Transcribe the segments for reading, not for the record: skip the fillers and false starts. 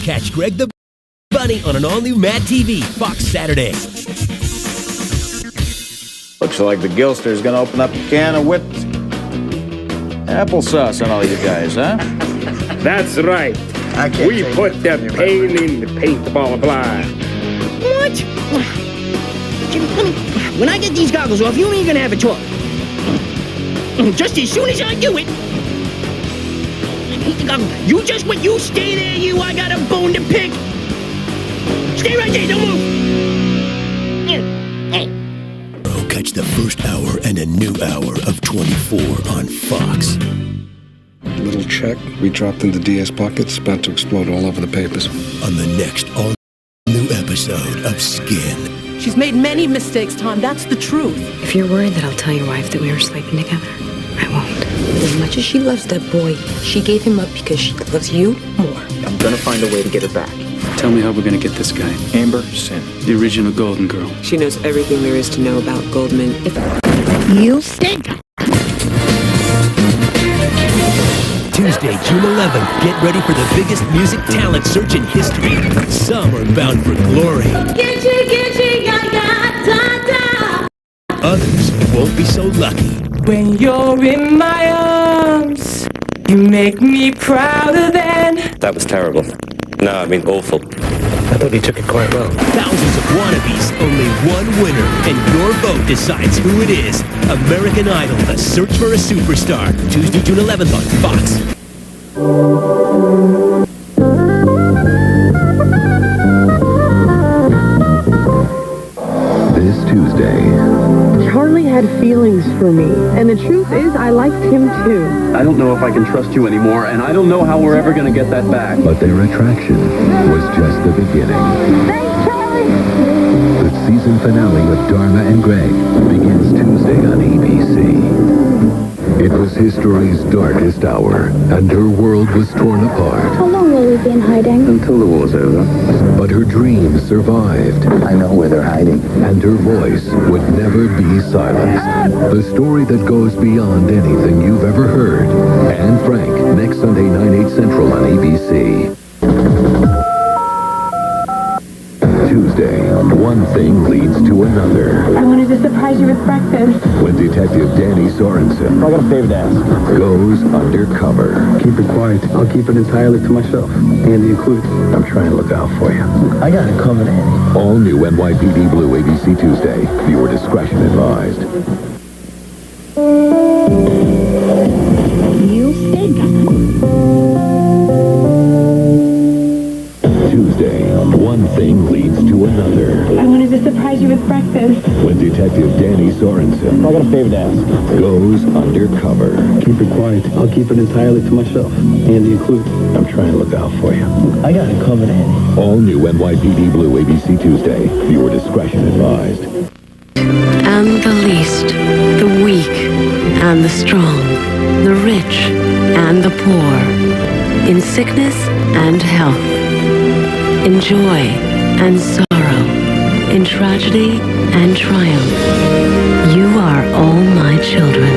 Catch Greg the Bunny on an all-new Mad TV, Fox Saturday. Looks like the Gilster's gonna open up a can of whipped applesauce on all you guys, huh? That's right. We put the pain in the paintball blind. What? Jimmy, when I get these goggles off, you and me are gonna have a talk. Just as soon as I do it, I hate the goggles. You just when you stay there, I got a bone to pick. Stay right there, don't move. Hey. Catch the first hour and a new hour of 24 on Fox. Little check we dropped into DS pockets, about to explode all over the papers. On the next all-new episode of Skin. She's made many mistakes, Tom. That's the truth. If you're worried that I'll tell your wife that we were sleeping together, I won't. As much as she loves that boy, she gave him up because she loves you more. I'm gonna find a way to get her back. Tell me how we're gonna get this guy. Amber Sin. The original Golden Girl. She knows everything there is to know about Goldman. You stink. Tuesday, June 11th. Get ready for the biggest music talent search in history. Some are bound for glory. Others won't be so lucky. When you're in my arms, you make me prouder than... That was terrible. No, I mean awful. I thought you took it quite well. Thousands of wannabes, only one winner, and your vote decides who it is. American Idol, The Search for a Superstar. Tuesday, June 11th on Fox. This Tuesday. Charlie had feelings for me, and the truth is I liked him too. I don't know if I can trust you anymore, and I don't know how we're ever going to get that back. But their attraction was just the beginning. Thanks, Charlie! The season finale of Dharma and Greg begins Tuesday on ABC. It was history's darkest hour, and her world was torn apart. How long will we be in hiding? Until the war's over. But her dreams survived. I know where they're hiding. And her voice would never be silenced. The story that goes beyond anything you've ever heard. Anne Frank, next Sunday, 9/8 Central on ABC. Tuesday, one thing leads to another. I wanted to surprise you with breakfast. When Detective Danny Sorensen I got a favor to ask. goes undercover. Keep it quiet. I'll keep it entirely to myself. Andy included. I'm trying to look out for you. I got it covered, Andy. All new NYPD Blue ABC Tuesday. Viewer discretion advised. You stink. Tuesday, one thing leads to another. I wanted to surprise you with breakfast. When Detective Danny Sorensen I got a favor to ask. goes undercover. Keep it quiet. I'll keep it entirely to myself. Andy included. I'm trying to look out for you. I got it covered, Andy. All new NYPD Blue ABC Tuesday. Viewer discretion advised. And the least, the weak and the strong, the rich and the poor, in sickness and health, in joy and sorrow, in tragedy and triumph. You are all my children.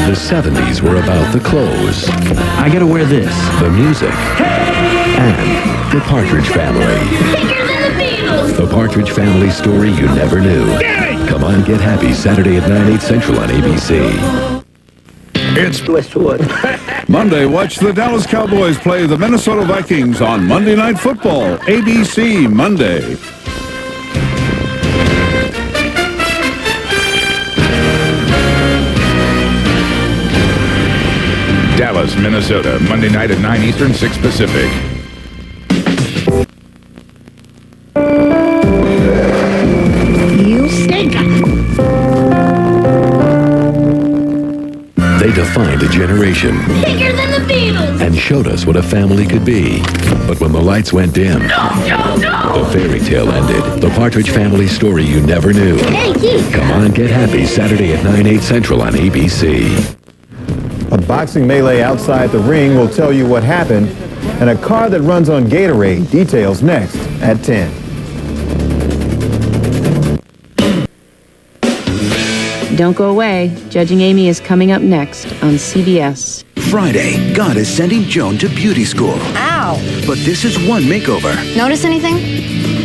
The 70s were about the clothes, I gotta wear this. the music, and the Partridge Family. The Partridge Family story you never knew. Come on, get happy Saturday at 9/8 Central on ABC. It's Westwood. Monday, watch the Dallas Cowboys play the Minnesota Vikings on Monday Night Football. ABC Monday. Dallas, Minnesota, Monday night at 9 Eastern, 6 Pacific. You stink. They defined a generation Bigger than the Beatles. and showed us what a family could be. But when the lights went dim, the fairy tale ended. The Partridge Family story you never knew. Thank you. Come on, get happy Saturday at 9/8 Central on ABC. A boxing melee outside the ring will tell you what happened, and a car that runs on Gatorade details next at 10. Don't go away. Judging Amy is coming up next on CBS. Friday, God is sending Joan to beauty school. Ow! Wow! But this is one makeover. Notice anything?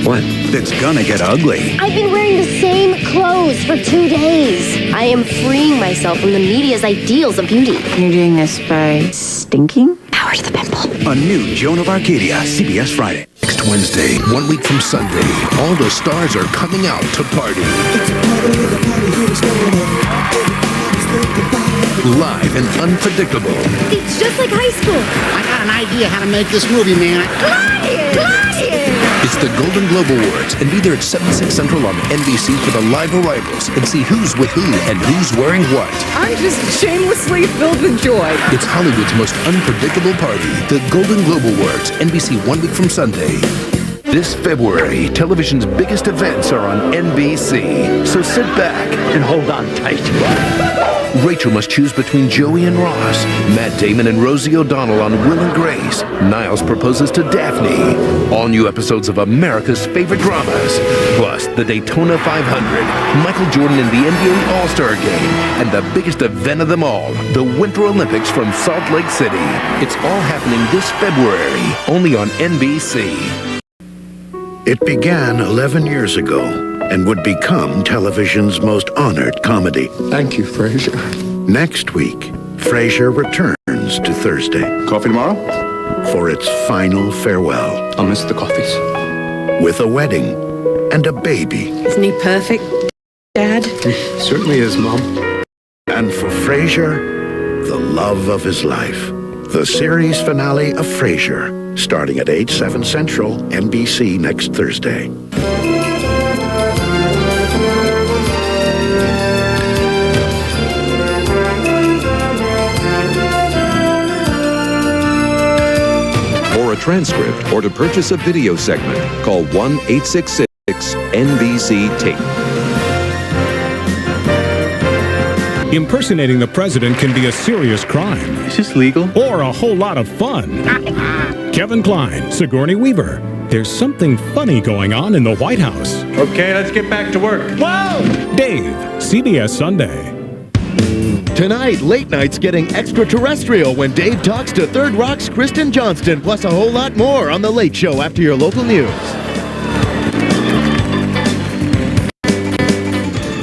What? That's gonna get ugly. I've been wearing the same clothes for 2 days. I am freeing myself from the media's ideals of beauty. You're doing this by stinking? Power to the pimple. A new Joan of Arcadia, CBS Friday. Next Wednesday, 1 week from Sunday, all the stars are coming out to party. Live and unpredictable. It's just like high school. I got an idea how to make this movie, man. It's the Golden Globe Awards, and be there at 7/6 Central on NBC for the live arrivals and see who's with who and who's wearing what. I'm just shamelessly filled with joy. It's Hollywood's most unpredictable party, the Golden Globe Awards, NBC 1 week from Sunday. This February, television's biggest events are on NBC, so sit back and hold on tight. Rachel must choose between Joey and Ross, Matt Damon and Rosie O'Donnell on Will and Grace, Niles proposes to Daphne, all new episodes of America's favorite dramas, plus the Daytona 500, Michael Jordan in the NBA All-Star Game, and the biggest event of them all, the Winter Olympics from Salt Lake City. It's all happening this February, only on NBC. It began 11 years ago and would become television's most honored comedy. Thank you, Frasier. Next week, Frasier returns to Thursday. Coffee tomorrow? For its final farewell. I'll miss the coffees. With a wedding and a baby. Isn't he perfect, Dad? Certainly is, Mom. And for Frasier, the love of his life. The series finale of Frasier, starting at age 7 Central, NBC next Thursday. For a transcript or to purchase a video segment, call 1-866-NBC-TAPE. Impersonating the president can be a serious crime. Is this legal? Or a whole lot of fun. Kevin Kline, Sigourney Weaver. There's something funny going on in the White House. Okay, let's get back to work. Whoa! Dave, CBS Sunday. Tonight, late night's getting extraterrestrial when Dave talks to Third Rock's Kristen Johnston, plus a whole lot more on The Late Show after your local news.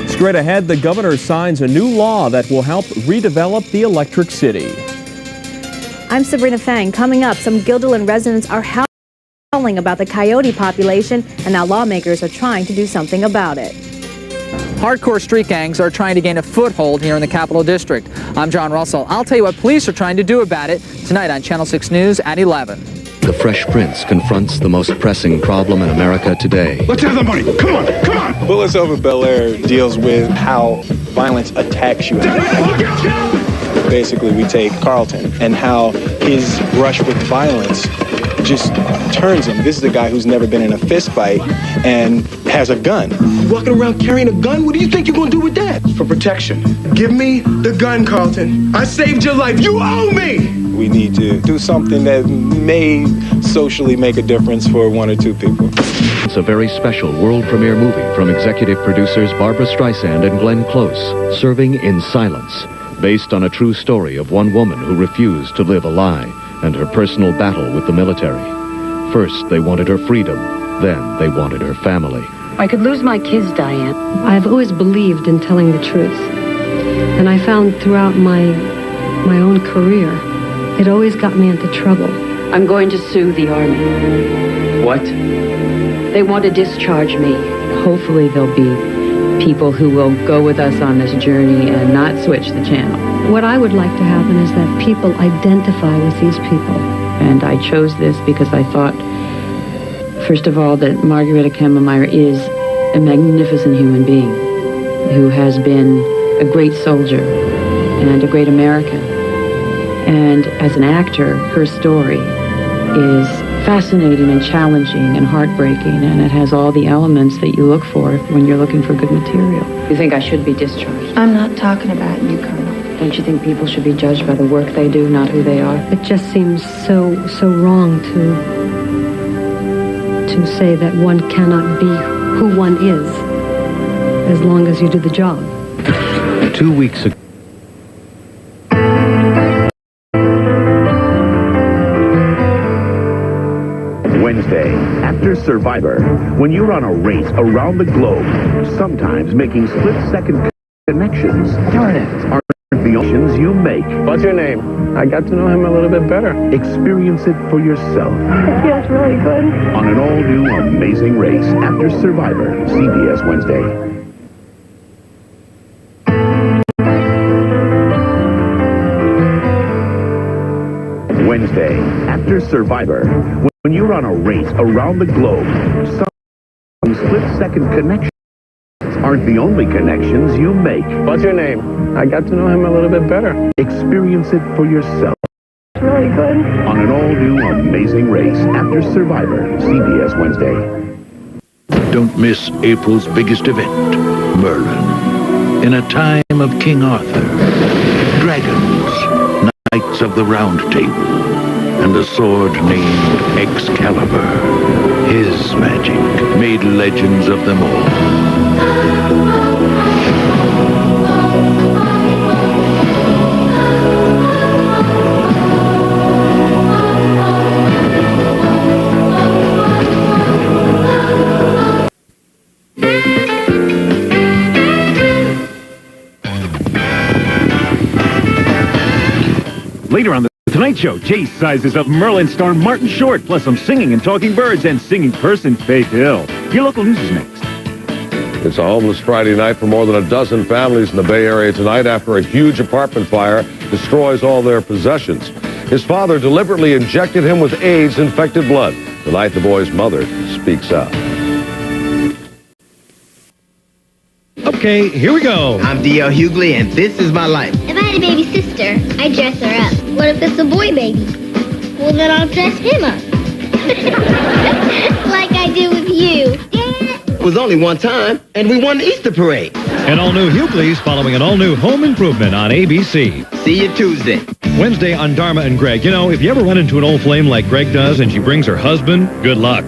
Straight ahead, the governor signs a new law that will help redevelop the Electric City. I'm Sabrina Fang. Coming up, some Guilderland residents are howling about the coyote population, and now lawmakers are trying to do something about it. Hardcore street gangs are trying to gain a foothold here in the Capital District. I'm John Russell. I'll tell you what police are trying to do about it tonight on Channel 6 News at 11. The Fresh Prince confronts the most pressing problem in America today. Let's have the money. Come on, come on. Bullets Over Bel Air deals with how violence attacks you. Basically, we take Carlton and how his rush with violence just turns him. This is a guy who's never been in a fist fight and has a gun. Walking around carrying a gun? What do you think you're gonna do with that? For protection. Give me the gun, Carlton. I saved your life. You owe me! We need to do something that may socially make a difference for one or two people. It's a very special world premiere movie from executive producers Barbara Streisand and Glenn Close, Serving in Silence, based on a true story of one woman who refused to live a lie and her personal battle with the military. First, they wanted her freedom. Then, they wanted her family. I could lose my kids, Diane. I've always believed in telling the truth. And I found throughout my own career, it always got me into trouble. I'm going to sue the Army. What? They want to discharge me. Hopefully there'll be people who will go with us on this journey and not switch the channel. What I would like to happen is that people identify with these people. And I chose this because I thought, first of all, that Margareta Kemmermeyer is a magnificent human being who has been a great soldier and a great American. And as an actor, her story is fascinating and challenging and heartbreaking, and it has all the elements that you look for when you're looking for good material. You think I should be discharged? I'm not talking about you, Colonel. Don't you think people should be judged by the work they do, not who they are? It just seems so wrong to say that one cannot be who one is as long as you do the job. 2 weeks ago. Wednesday, after Survivor, when you're on a race around the globe, sometimes making split-second connections, darn it, aren't the options you make. What's your name? I got to know him a little bit better. Experience it for yourself. It feels really good. On an all-new Amazing Race, after Survivor, CBS Wednesday. Wednesday, after Survivor, when you're on a race around the globe, some split-second connections aren't the only connections you make. What's your name? I got to know him a little bit better. Experience it for yourself. It's really good. On an all-new Amazing Race, after Survivor, CBS Wednesday. Don't miss April's biggest event, Merlin. In a time of King Arthur, dragons, Knights of the Round Table, and a sword named Excalibur. His magic made legends of them all. Later on The Tonight Show, Jay sizes up Merlin star Martin Short, plus some singing and talking birds and singing person Faith Hill. Your local news is next. It's a homeless Friday night for more than a dozen families in the Bay Area tonight after a huge apartment fire destroys all their possessions. His father deliberately injected him with AIDS-infected blood. Tonight, the boy's mother speaks out. Okay, here we go. I'm D.L. Hughley, and this is my life. If I had a baby sister, I'd dress her up. What if it's a boy baby? Well, then I'll dress him up. Like I do with you. It was only one time, and we won the Easter parade. An all-new Hughley's following an all-new Home Improvement on ABC. See you Tuesday. Wednesday on Dharma and Greg. You know, if you ever run into an old flame like Greg does and she brings her husband, good luck.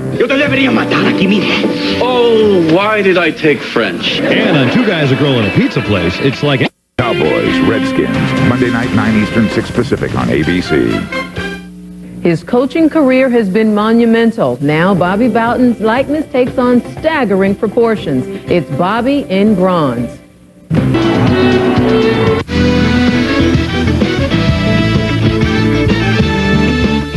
Oh, why did I take French? And on Two Guys, a Girl, and a Pizza Place, it's like... Cowboys, Redskins, Monday night, 9 Eastern, 6 Pacific on ABC. His coaching career has been monumental. Now Bobby Bowden's likeness takes on staggering proportions. It's Bobby in bronze.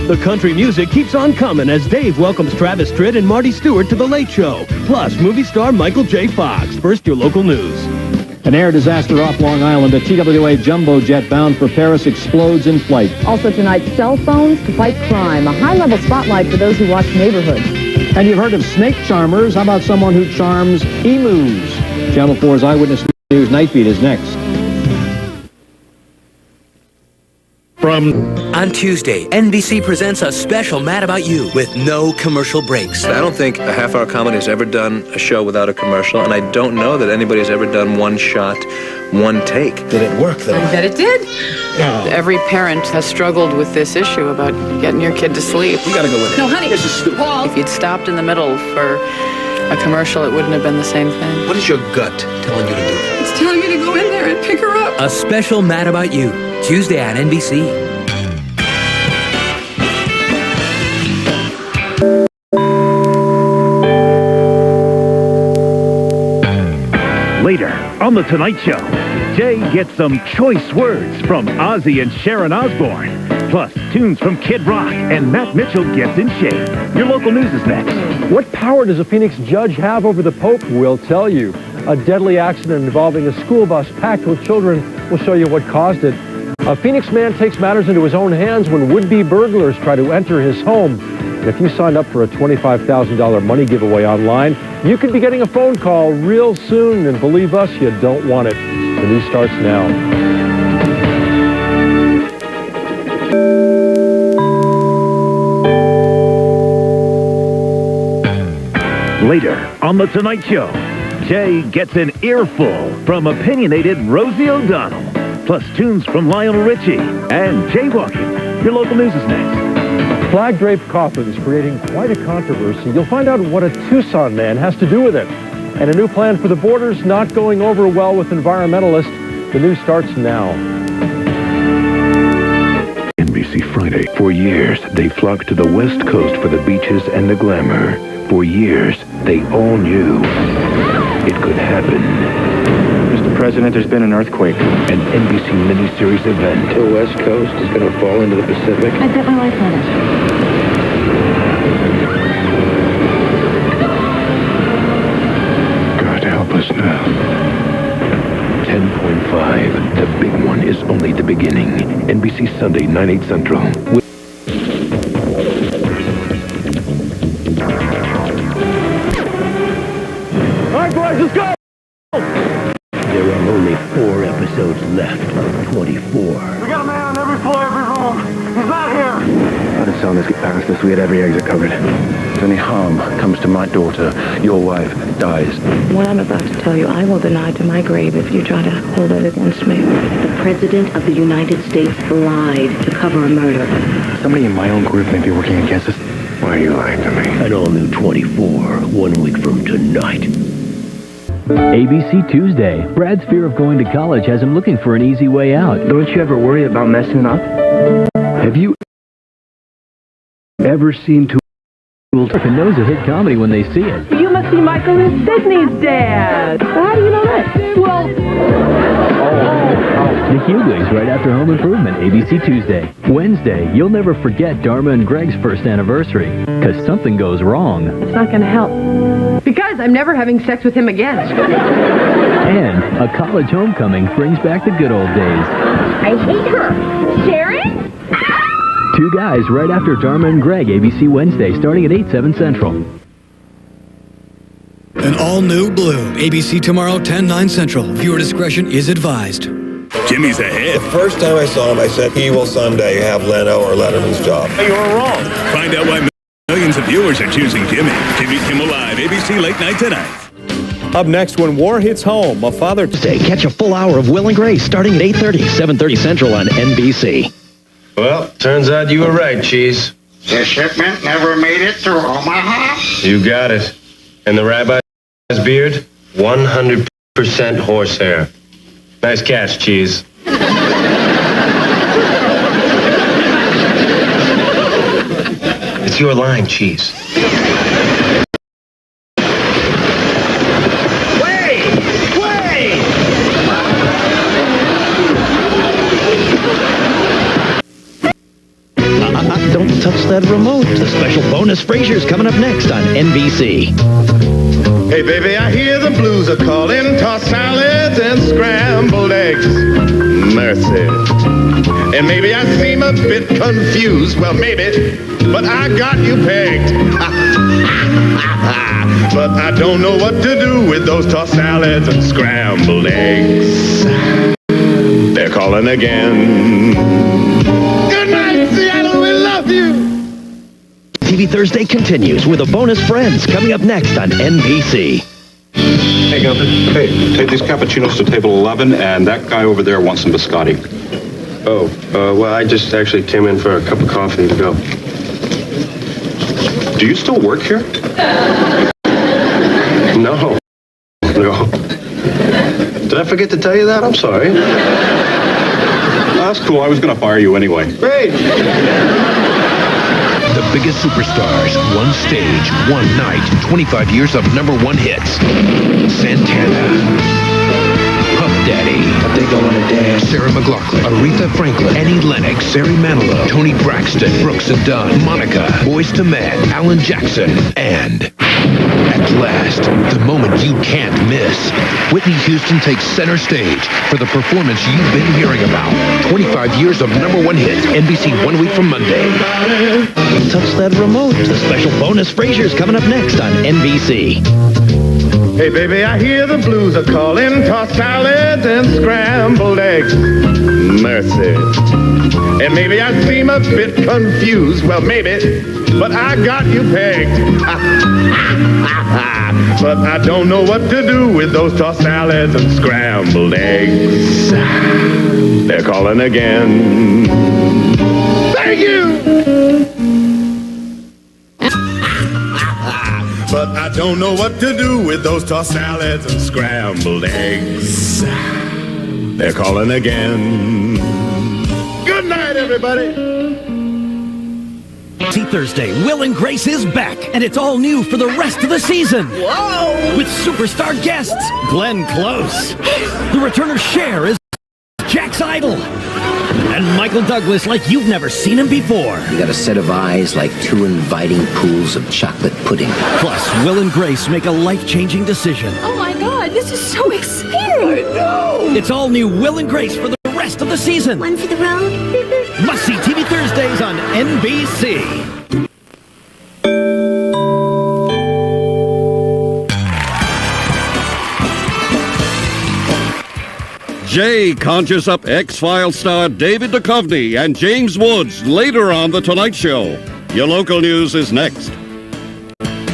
The country music keeps on coming as Dave welcomes Travis Tritt and Marty Stewart to The Late Show. Plus, movie star Michael J. Fox. First, your local news. An air disaster off Long Island. A TWA jumbo jet bound for Paris explodes in flight. Also tonight, cell phones to fight crime. A high-level spotlight for those who watch Neighborhood. And you've heard of snake charmers. How about someone who charms emus? Channel 4's Eyewitness News Night Beat is next. On Tuesday, NBC presents a special Mad About You with no commercial breaks. I don't think a half-hour comedy has ever done a show without a commercial, and I don't know that anybody's ever done one shot, one take. Did it work, though? I bet it did. No. Every parent has struggled with this issue about getting your kid to sleep. We gotta go with it. No, honey. This is stupid. Paul. If you'd stopped in the middle for a commercial, it wouldn't have been the same thing. What is your gut telling you to do? It's telling me to go in there and pick her up. A special Mad About You, Tuesday on NBC. Later on The Tonight Show, Jay gets some choice words from Ozzy and Sharon Osbourne. Plus, tunes from Kid Rock and Matt Mitchell gets in shape. Your local news is next. What power does a Phoenix judge have over the Pope? We'll tell you. A deadly accident involving a school bus packed with children. We'll show you what caused it. A Phoenix man takes matters into his own hands when would-be burglars try to enter his home. And if you signed up for a $25,000 money giveaway online, you could be getting a phone call real soon, and believe us, you don't want it. The news starts now. Later on The Tonight Show, Jay gets an earful from opinionated Rosie O'Donnell. Plus tunes from Lionel Richie and Jaywalking. Your local news is next. Flag-draped coffins creating quite a controversy. You'll find out what a Tucson man has to do with it. And a new plan for the borders not going over well with environmentalists. The news starts now. NBC NBC Friday. For years, they flocked to the West Coast for the beaches and the glamour. For years, they all knew it could happen. Mr. President, there's been an earthquake. An NBC miniseries event. The West Coast is going to fall into the Pacific. I bet my life on it. God help us now. 10.5. The big one is only the beginning. NBC Sunday, 9/8 Central. All right, boys, let's go! There are only 4 episodes left of 24. We got a man on every floor, every room. He's not here. How did sound this get past us? We had every exit covered. If any harm comes to my daughter, your wife dies. What I'm about to tell you, I will deny to my grave if you try to hold it against me. The President of the United States lied to cover a murder. Somebody in my own group may be working against us. Why are you lying to me? An all-new 24, 1 week from tonight. ABC Tuesday. Brad's fear of going to college has him looking for an easy way out. Don't you ever worry about messing up? Have you ever seen two and knows a hit comedy when they see it? You must be Michael and Sydney's dad. How do you know that? Well, The Hughleys right after Home Improvement, ABC Tuesday. Wednesday, you'll never forget Dharma and Greg's first anniversary, because something goes wrong. it's not going to help. Because I'm never having sex with him again. And a college homecoming brings back the good old days. I hate her. Sharon? 2 guys right after Dharma and Greg, ABC Wednesday, starting at 8/7 Central. An all-new Blue. ABC tomorrow, 10/9 Central. Viewer discretion is advised. Jimmy's ahead. The first time I saw him, I said, he will someday have Leno or Letterman's job. You were wrong. Find out why millions of viewers are choosing Jimmy. Jimmy Kimmel Live, ABC Late Night tonight. Up next, when war hits home, a father... Catch a full hour of Will and Grace starting at 8:30, 7:30 Central on NBC. Well, turns out you were right, Cheese. The shipment never made it through Omaha? You got it. And the rabbi's beard? 100% horsehair. Nice catch, Cheese. It's your line, Cheese. Don't touch that remote. The special bonus Frasier's coming up next on NBC. Hey, baby, I hear the blues are calling. Tossed salads and scrambled eggs. Mercy. And maybe I seem a bit confused. Well, maybe. But I got you pegged. But I don't know what to do with those tossed salads and scrambled eggs. They're calling again. Good night, Seattle. We love you. TV Thursday continues with a bonus Friends coming up next on NBC. Hey, Gunther. Hey, take these cappuccinos to table 11, and that guy over there wants some biscotti. Oh, well, I just actually came in for a cup of coffee to go. Do you still work here? No. Did I forget to tell you that? I'm sorry. That's cool. I was going to fire you anyway. Great. The biggest superstars, one stage, one night, 25 years of #1 hits. Santana, Puff Daddy, I think I want to dance. Sarah McLachlan, Aretha Franklin, Annie Lennox, Barry Manilow, Toni Braxton, Brooks and Dunn, Monica, Boyz II Men, Alan Jackson, and at last, the moment you can't miss. Whitney Houston takes center stage for the performance you've been hearing about. 25 years of #1 hits, NBC 1 week from Monday. Touch that remote. The special bonus Frasier's coming up next on NBC. Hey, baby, I hear the blues are calling. Tossed salads and scrambled eggs. Mercy. And maybe I seem a bit confused. Well, maybe. But I got you pegged. But I don't know what to do with those tossed salads and scrambled eggs. They're calling again. Thank you! But I don't know what to do with those tossed salads and scrambled eggs. They're calling again. Good night, everybody. ABC Thursday, Will and Grace is back, and it's all new for the rest of the season. Whoa! With superstar guests, Glenn Close. The return of Cher is Jack's Idol. And Michael Douglas like you've never seen him before. You got a set of eyes like two inviting pools of chocolate pudding. Plus, Will and Grace make a life-changing decision. Oh my God, this is so exciting! I know! It's all new Will and Grace for the rest of the season. One for the road? Must-see TV Thursdays on NBC. Jay conjures up X-Files star David Duchovny and James Woods later on The Tonight Show. Your local news is next.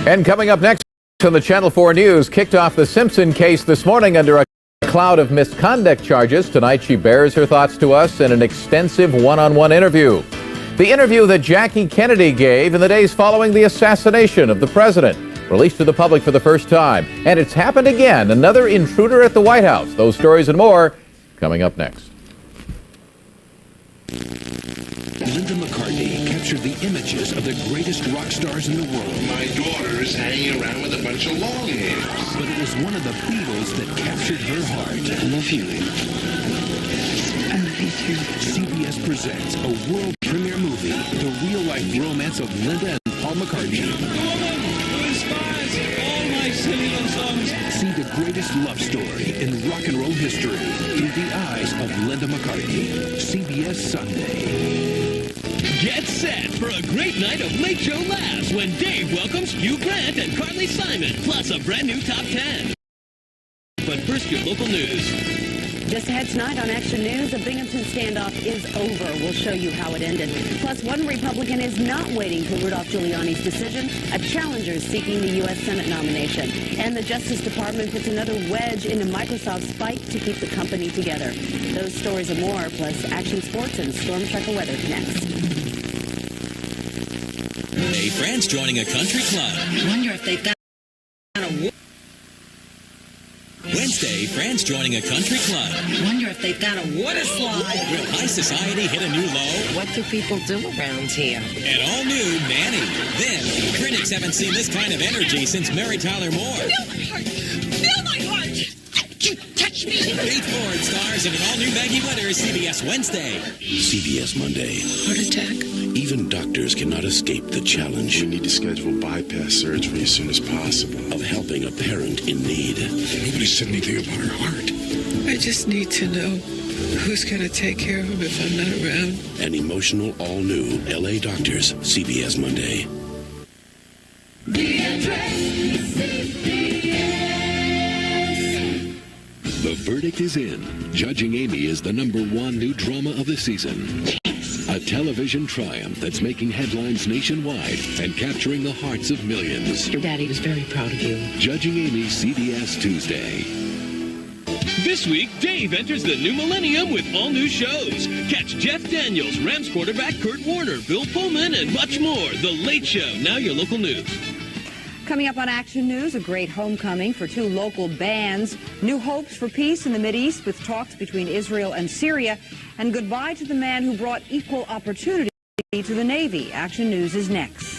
And coming up next on the Channel 4 News, kicked off the Simpson case this morning under a cloud of misconduct charges. Tonight she bears her thoughts to us in an extensive one-on-one interview. The interview that Jackie Kennedy gave in the days following the assassination of the president. Released to the public for the first time. And it's happened again. Another intruder at the White House. Those stories and more coming up next. Linda McCartney captured the images of the greatest rock stars in the world. My daughter's hanging around with a bunch of long hairs. But it was one of the Beatles that captured her heart. I love you. I love you too. CBS presents a world premiere movie, the real-life romance of Linda and Paul McCartney. See the greatest love story in rock and roll history through the eyes of Linda McCartney. CBS Sunday. Get set for a great night of late show laughs when Dave welcomes Hugh Grant and Carly Simon, plus a brand new top 10. But first, your local news. Just ahead tonight on Action News, the Binghamton standoff is over. We'll show you how it ended. Plus, one Republican is not waiting for Rudolph Giuliani's decision. A challenger is seeking the U.S. Senate nomination. And the Justice Department puts another wedge into Microsoft's fight to keep the company together. Those stories and more, plus action sports and Storm Tracker weather next. Hey, friends joining a country club. I wonder if they've got a... Wednesday, friends joining a country club. I wonder if they've got a water slide. Will high society hit a new low? What do people do around here? And all new Manny. Then, critics haven't seen this kind of energy since Mary Tyler Moore. Feel my heart! Feel my heart! You touch me! Faith Ford stars in an all-new Maggie Winters CBS Wednesday. CBS Monday. Heart attack? Even doctors cannot escape the challenge. We need to schedule bypass surgery as soon as possible. Of helping a parent in need. Nobody said anything about her heart. I just need to know who's going to take care of him if I'm not around. An emotional, all-new LA Doctors, CBS Monday. The address, The verdict is in. Judging Amy is the #1 new drama of the season. A television triumph that's making headlines nationwide and capturing the hearts of millions. Your daddy was very proud of you. Judging Amy, CBS Tuesday. This week, Dave enters the new millennium with all new shows. Catch Jeff Daniels, Rams quarterback Kurt Warner, Bill Pullman, and much more. The Late Show, now your local news. Coming up on Action News, a great homecoming for two local bands, new hopes for peace in the Mideast with talks between Israel and Syria, and goodbye to the man who brought equal opportunity to the Navy. Action News is next.